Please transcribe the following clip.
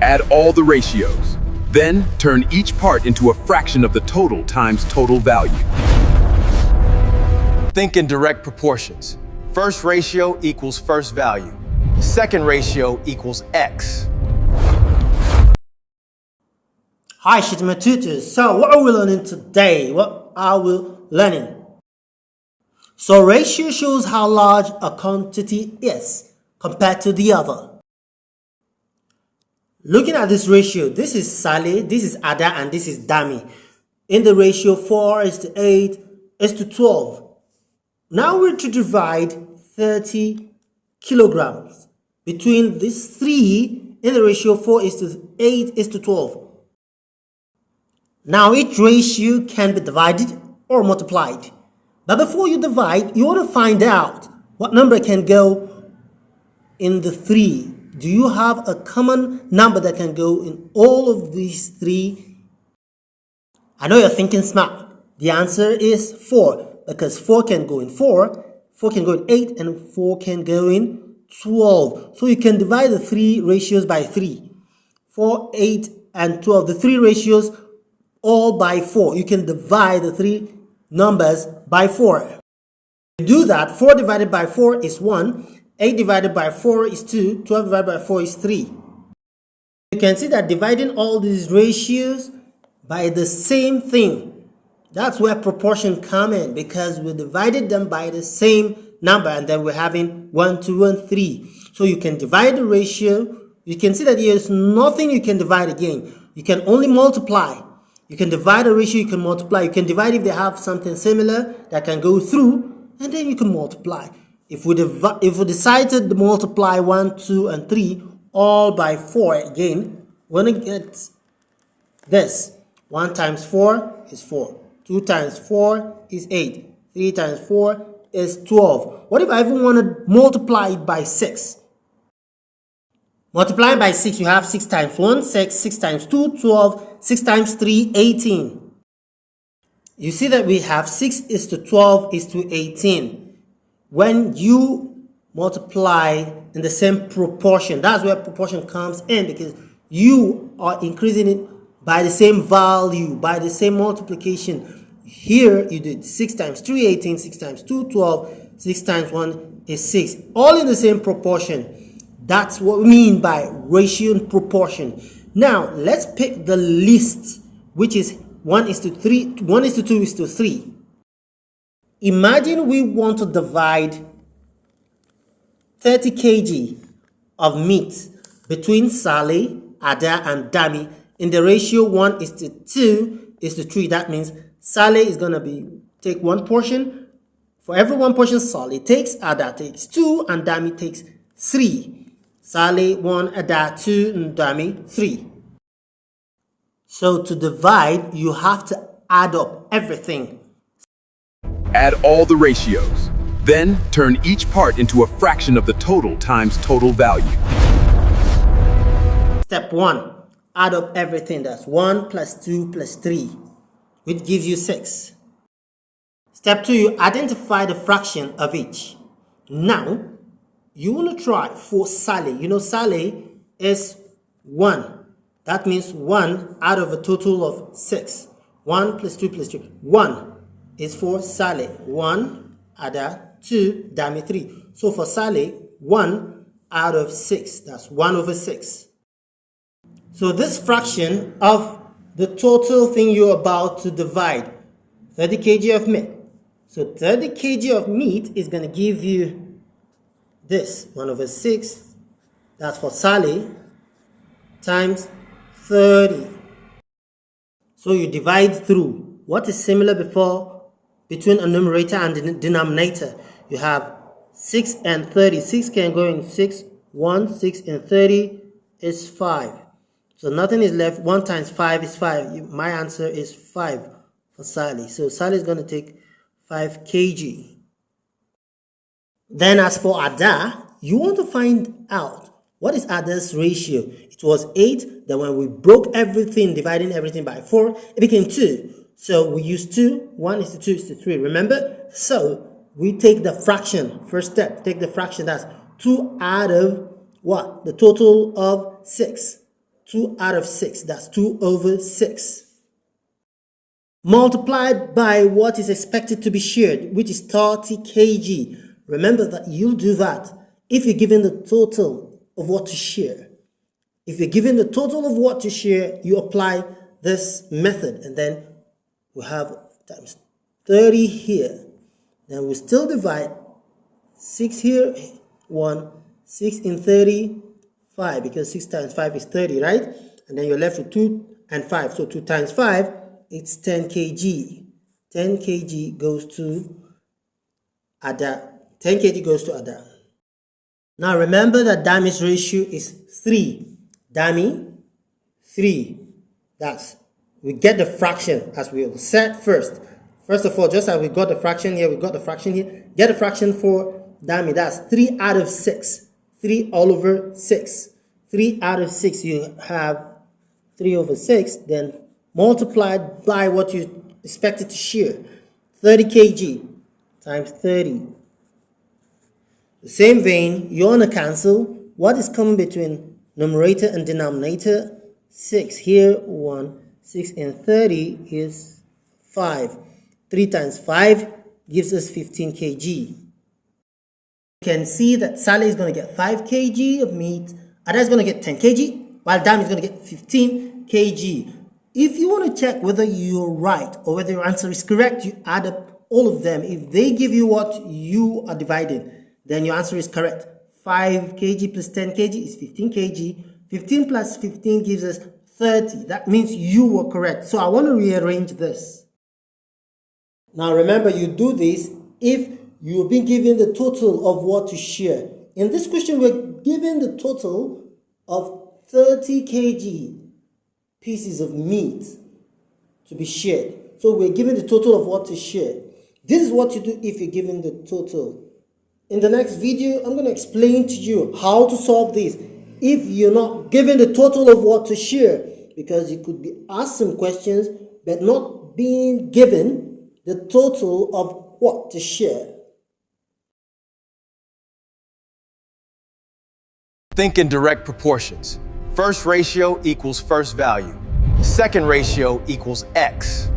Add all the ratios. Then, turn each part into a fraction of the total times total value. Think in direct proportions. First ratio equals first value. Second ratio equals x. Hi, she's my tutors. So what are we learning today? So ratio shows how large a quantity is compared to the other. Looking at this ratio, this is Sally, this is Ada, and this is Dami. In the ratio 4:8:12. Now we're to divide 30 kilograms between these three in the ratio 4:8:12. Now each ratio can be divided or multiplied. But before you divide, you want to find out what number can go in the three. Do you have a common number that can go in all of these three? I know you're thinking smart. The answer is 4, because 4 can go in 4, 4 can go in 8, and 4 can go in 12. So you can divide the three ratios by 3. 4, 8, and 12. The three ratios all by 4. You can divide the three numbers by 4. To do that, 4 divided by 4 is 1. 8 divided by 4 is 2. 12 divided by 4 is 3. You can see that dividing all these ratios by the same thing, that's where proportion come in, because we divided them by the same number, and then we're having 1, 2, and 3. So you can divide the ratio. You can see that there's nothing you can divide again. You can only multiply. You can divide a ratio, you can multiply. You can divide if they have something similar that can go through, and then you can multiply. If we decide to multiply 1, 2, and 3 all by 4 again, we're going to get this. 1 times 4 is 4. 2 times 4 is 8. 3 times 4 is 12. What if I even want to multiply it by 6? Multiplying by 6, you have 6 times 1, 6, 6 times 2, 12, 6 times 3, 18. You see that we have 6:12:18. When you multiply in the same proportion, that's where proportion comes in, because you are increasing it by the same value, by the same multiplication. Here you did 6 times 3, 18, 6 times 2, 12, 6 times 1 is 6. All in the same proportion. That's what we mean by ratio and proportion. Now, let's pick the least, which is 1:3, 1:2:3. Imagine we want to divide 30 kg of meat between Sally, Ada, and Dami in the ratio 1:2:3. That means Sally is going to take one portion. For every one portion Sally takes, Ada takes 2, and Dami takes 3. Sally 1, Ada 2, and Dami 3. So to divide, you have to add up everything. Add all the ratios. Then, turn each part into a fraction of the total times total value. Step 1. Add up everything. That's 1 plus 2 plus 3, which gives you 6. Step 2. You identify the fraction of each. Now, you want to try for Sally. You know Sally is 1. That means 1 out of a total of 6. 1 plus 2 plus 3. 1 is for Sally. 1, Ada, 2, Dami, 3. So for Sally, 1 out of 6. That's 1/6. So this fraction of the total thing you're about to divide, 30 kg of meat. So 30 kg of meat is going to give you this, 1/6. That's for Sally, times 30. So you divide through. What is similar between a numerator and the denominator? You have 6 and 30. 6 can go in 6. 1, 6, and 30 is 5. So nothing is left. 1 times 5 is 5. My answer is 5 for Sally. So Sally is going to take 5 kg. Then as for Ada, you want to find out what is Ada's ratio. It was 8. Then when we broke everything, dividing everything by 4, it became 2. So we use 2. 1:2:3. Remember? So we take the fraction. First step, take the fraction. That's 2 out of what? The total of 6. 2 out of 6. That's 2 over 6. Multiplied by what is expected to be shared, which is 30 kg. Remember that you'll do that if you're given the total of what to share. If you're given the total of what to share, you apply this method, and then we have times 30 here. Then we still divide 6 here, 1, 6 in 30, 5, because 6 times 5 is 30, right? And then you're left with 2 and 5. So 2 times 5, it's 10 kg. 10 kg goes to Ada. 10 kg goes to Ada. Now remember that Dami's ratio is 3. Dami, 3. We get the fraction as we said first. First of all, just as we got the fraction here, we got the fraction here. Get the fraction for Dami. That's 3 out of 6. 3 all over 6. 3 out of 6, you have 3 over 6, then multiplied by what you expected to share. 30 kg times 30. The same vein, you want to cancel. What is common between numerator and denominator? 6 here, 1. 6 and 30 is 5. 3 times 5 gives us 15 kg. You can see that Sally is going to get 5 kg of meat, Ada is going to get 10 kg, while Dami is going to get 15 kg. If you want to check whether you're right or whether your answer is correct, you add up all of them. If they give you what you are dividing, then your answer is correct. 5 kg plus 10 kg is 15 kg. 15 plus 15 gives us 30. That means you were correct. So I want to rearrange this. Now remember, you do this if you've been given the total of what to share. In this question, we're given the total of 30 kg pieces of meat to be shared. So we're given the total of what to share. This is what you do if you're given the total. In the next video, I'm going to explain to you how to solve this if you're not given the total of what to share, because you could be asked some questions but not being given the total of what to share. Think in direct proportions. First ratio equals first value. Second ratio equals X.